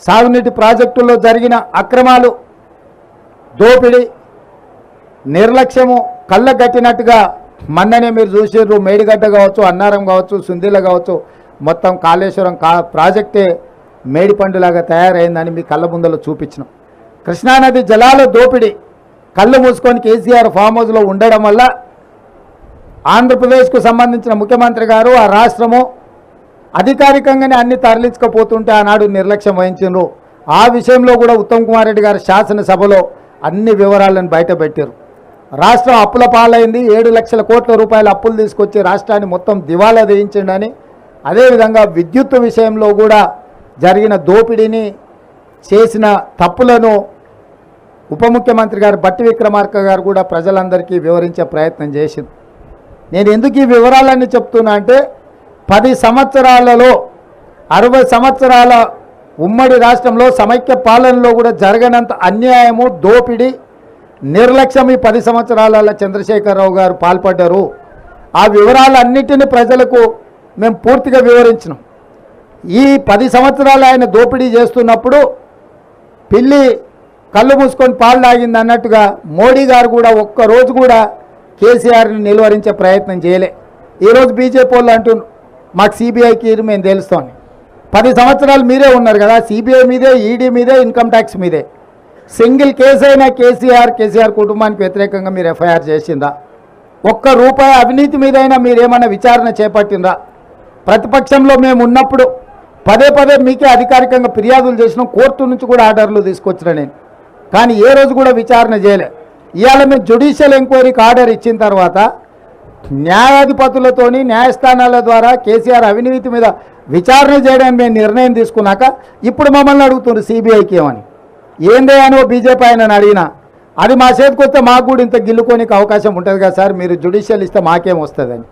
సాగునీటి ప్రాజెక్టుల్లో జరిగిన అక్రమాలు, దోపిడీ, నిర్లక్ష్యము కళ్ళగట్టినట్టుగా మొన్ననే మీరు చూసారు. మేడిగడ్డ కావచ్చు, అన్నారం కావచ్చు, సుందిల కావచ్చు, మొత్తం కాళేశ్వరం ప్రాజెక్టే మేడిపండులాగా తయారైందని మీ కళ్ళ ముందలో చూపించినాం. కృష్ణానది జలాల దోపిడీ కళ్ళు మూసుకొని కేసీఆర్ ఫామ్ హౌస్లో ఉండడం వల్ల ఆంధ్రప్రదేశ్కు సంబంధించిన ముఖ్యమంత్రి గారు, ఆ రాష్ట్రము అధికారికంగానే అన్ని తరలించకపోతుంటే ఆనాడు నిర్లక్ష్యం వహించారు. ఆ విషయంలో కూడా ఉత్తమ్ కుమార్ రెడ్డి గారు శాసనసభలో అన్ని వివరాలను బయటపెట్టారు. రాష్ట్రం అప్పుల పాలైంది, 7 లక్షల కోట్ల రూపాయల అప్పులు తీసుకొచ్చి రాష్ట్రాన్ని మొత్తం దివాలా వేయించండి. అదేవిధంగా విద్యుత్ విషయంలో కూడా జరిగిన దోపిడీని, చేసిన తప్పులను ఉప ముఖ్యమంత్రి గారు బట్టి విక్రమార్క గారు కూడా ప్రజలందరికీ వివరించే ప్రయత్నం చేసింది. నేను ఎందుకు ఈ వివరాలన్నీ చెప్తున్నా అంటే 10 సంవత్సరాలలో 60 సంవత్సరాల ఉమ్మడి రాష్ట్రంలో సమైక్య పాలనలో కూడా జరగనంత అన్యాయము, దోపిడీ, నిర్లక్ష్యం ఈ 10 సంవత్సరాలలో చంద్రశేఖరరావు గారు పాల్పడ్డారు. ఆ వివరాలన్నిటిని ప్రజలకు మేము పూర్తిగా వివరించినాం. ఈ 10 సంవత్సరాలు ఆయన దోపిడీ చేస్తున్నప్పుడు పిల్లి కళ్ళు మూసుకొని పాలు తాగింది అన్నట్టుగా మోడీ గారు కూడా ఒక్కరోజు కూడా కేసీఆర్ని నిలువరించే ప్రయత్నం చేయలే. ఈరోజు బీజేపీ వాళ్ళు అంటున్నారు మాకు సిబిఐకి మేము తెలుస్తామని. 10 సంవత్సరాలు మీరే ఉన్నారు కదా, సిబిఐ మీదే, ఈడీ మీదే, ఇన్కమ్ ట్యాక్స్ మీదే. సింగిల్ కేసు అయినా కేసీఆర్ కుటుంబానికి వ్యతిరేకంగా మీరు ఎఫ్ఐఆర్ చేసిందా? ఒక్క రూపాయి అవినీతి మీదైనా మీరేమన్నా విచారణ చేపట్టిందా? ప్రతిపక్షంలో మేము ఉన్నప్పుడు పదే మీకే అధికారికంగా ఫిర్యాదులు చేసినాం, కోర్టు నుంచి కూడా ఆర్డర్లు తీసుకొచ్చిన నేను, కానీ ఏ రోజు కూడా విచారణ చేయలే. ఇవాళ మేము జ్యుడిషియల్ ఎంక్వైరీకి ఆర్డర్ ఇచ్చిన తర్వాత న్యాయాధిపతులతోని, న్యాయస్థానాల ద్వారా కేసీఆర్ అవినీతి మీద విచారణ చేయడానికి మేము నిర్ణయం తీసుకున్నాక ఇప్పుడు మమ్మల్ని అడుగుతున్నారు సిబిఐకి ఏమని. ఏందే అని ఓ బీజేపీ ఆయనని అడిగినా అది మా చేతికి వస్తే మాకు కూడా ఇంత గిల్లుకోనికి అవకాశం ఉంటుంది కదా సార్, మీరు జ్యుడిషియల్ ఇస్తే మాకేం వస్తుందని.